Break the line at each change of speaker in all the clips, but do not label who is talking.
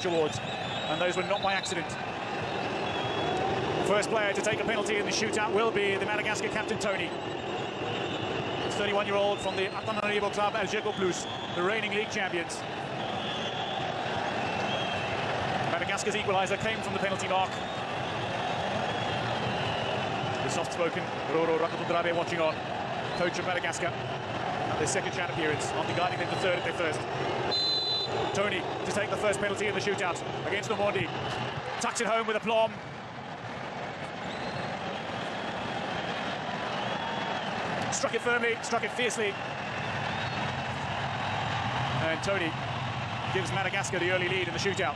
awards, and those were not by accident. First player to take a penalty in the shootout will be the Madagascar captain, Tony. 31-year-old from the Antananarivo club, Algergo Plus, the reigning league champions. Madagascar's equaliser came from the penalty mark. The soft-spoken Roro Rakotodrabe watching on, coach of Madagascar, at their second chat appearance, after guiding them to third at their first. Tony to take the first penalty in the shootout against Omondi. Tucks it home with aplomb. Struck it firmly, struck it fiercely. And Tony gives Madagascar the early lead in the shootout.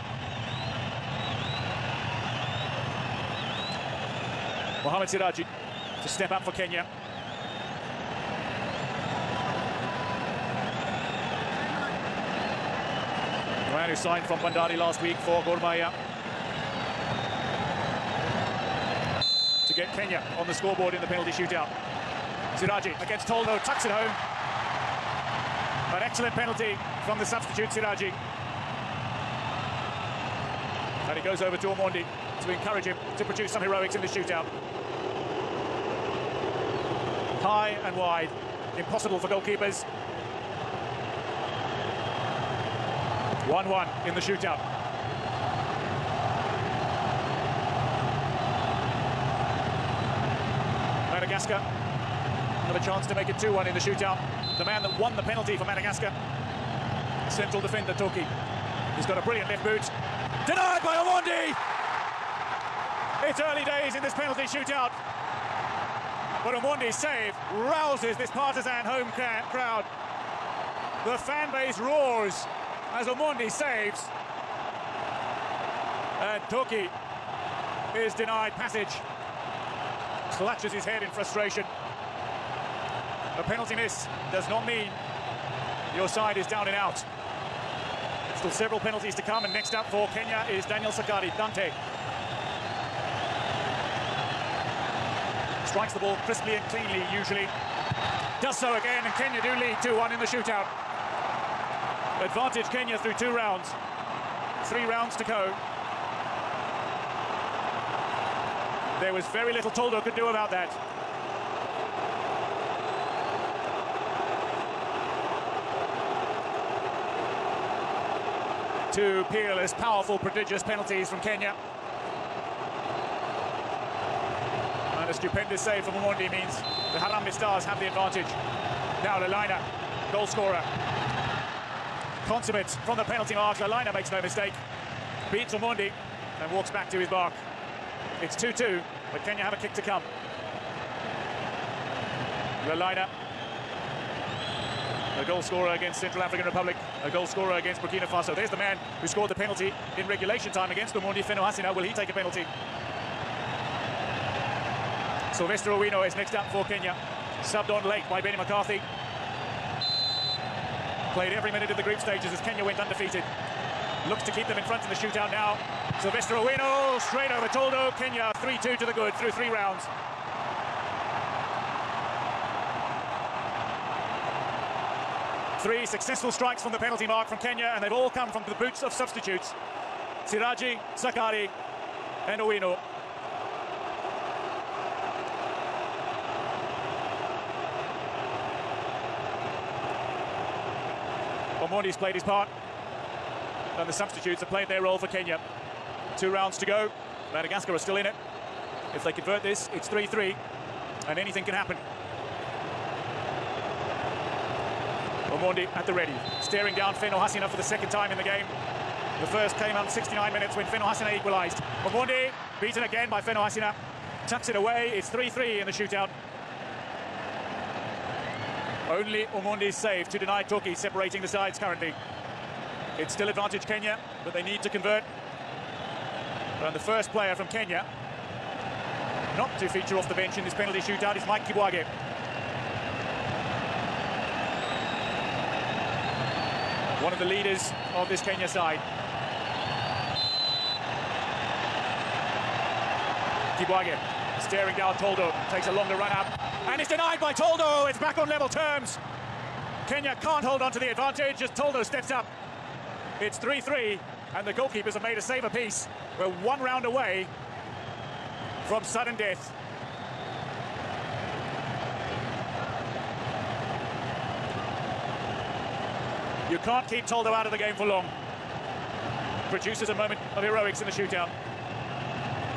Mohamed Siraji to step up for Kenya. The man who signed from Bandari last week for Gor Mahia to get Kenya on the scoreboard in the penalty shootout. Siraji against Toldo, tucks it home. An excellent penalty from the substitute Siraji. And he goes over to Omondi to encourage him to produce some heroics in the shootout. High and wide, impossible for goalkeepers. 1-1 in the shootout. Madagascar have a chance to make it 2-1 in the shootout. The man that won the penalty for Madagascar, central defender Toki. He's got a brilliant left boot. Denied by Omondi! It's early days in this penalty shootout. But Omondi's save rouses this partisan home crowd. The fan base roars as Omondi saves. And Toki is denied passage. Clutches his head in frustration. A penalty miss does not mean your side is down and out. Still several penalties to come, and next up for Kenya is Daniel Sakari, Dante. Strikes the ball crisply and cleanly, usually. Does so again, and Kenya do lead 2-1 in the shootout. Advantage Kenya through 2 rounds. 3 rounds to go. There was very little Toldo could do about that. Two peerless, powerful, prodigious penalties from Kenya. And a stupendous save from Omondi means the Harambee Stars have the advantage. Now Lalaina, goal scorer. Consummate from the penalty mark. Lalaina makes no mistake. Beats Omondi and walks back to his mark. It's 2-2, but Kenya have a kick to come. Lalaina, a goal scorer against Central African Republic, a goal scorer against Burkina Faso. There's the man who scored the penalty in regulation time against Omondi, Feno Hasina. Will he take a penalty? Sylvester Owino is next up for Kenya. Subbed on late by Benny McCarthy. Played every minute of the group stages as Kenya went undefeated. Looks to keep them in front in the shootout now. Sylvester Owino straight over Toldo. Kenya 3-2 to the good through 3 rounds. Three successful strikes from the penalty mark from Kenya, and they've all come from the boots of substitutes. Siraji, Sakari, and Owino. Omondi's played his part, and the substitutes have played their role for Kenya. 2 rounds to go. Madagascar are still in it. If they convert this, it's 3-3, and anything can happen. Omondi at the ready, staring down Feno Hasina for the 2nd time in the game. The first came on 69 minutes when Feno Hasina equalised. Omondi beaten again by Feno Hasina, tucks it away. It's 3-3 in the shootout. Only Omondi's save to deny Toki separating the sides currently. It's still advantage Kenya, but they need to convert. And the first player from Kenya not to feature off the bench in this penalty shootout is Mike Kibwage. One of the leaders of this Kenya side. Kibwage staring down Toldo, takes a longer run up, and it's denied by Toldo. It's back on level terms. Kenya can't hold on to the advantage as Toldo steps up. It's 3-3. and the goalkeepers have made a save apiece. We're one round away from sudden death. You can't keep Toldo out of the game for long. Produces a moment of heroics in the shootout.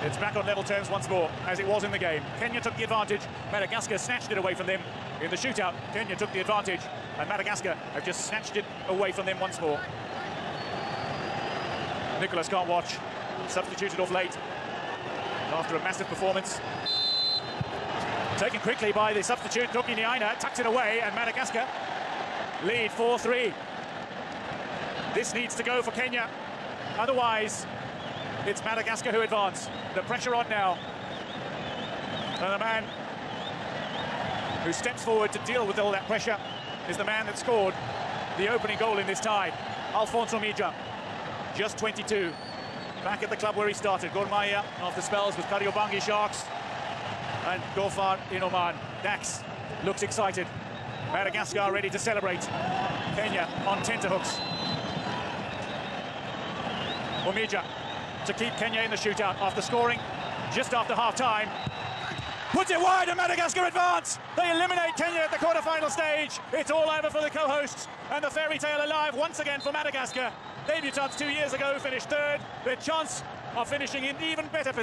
It's back on level terms once more, as it was in the game. Kenya took the advantage. Madagascar snatched it away from them. In the shootout, Kenya took the advantage, and Madagascar have just snatched it away from them once more. Nicholas can't watch. Substituted off late after a massive performance. Taken quickly by the substitute, Toki Niaina, tucks it away, and Madagascar lead 4-3. This needs to go for Kenya. Otherwise, it's Madagascar who advance. The pressure on now. And the man who steps forward to deal with all that pressure is the man that scored the opening goal in this tie, Alfonso Mija, just 22. Back at the club where he started. Gormaya after spells with Kariobangi Sharks and Gofar in Oman. Dax looks excited. Madagascar ready to celebrate. Kenya on tenterhooks. Omija to keep Kenya in the shootout after scoring just after half-time. Puts it wide and Madagascar advance. They eliminate Kenya at the quarter-final stage. It's all over for the co-hosts, and the fairy tale alive once again for Madagascar. Debutants 2 years ago finished third. Their chance of finishing in even better position.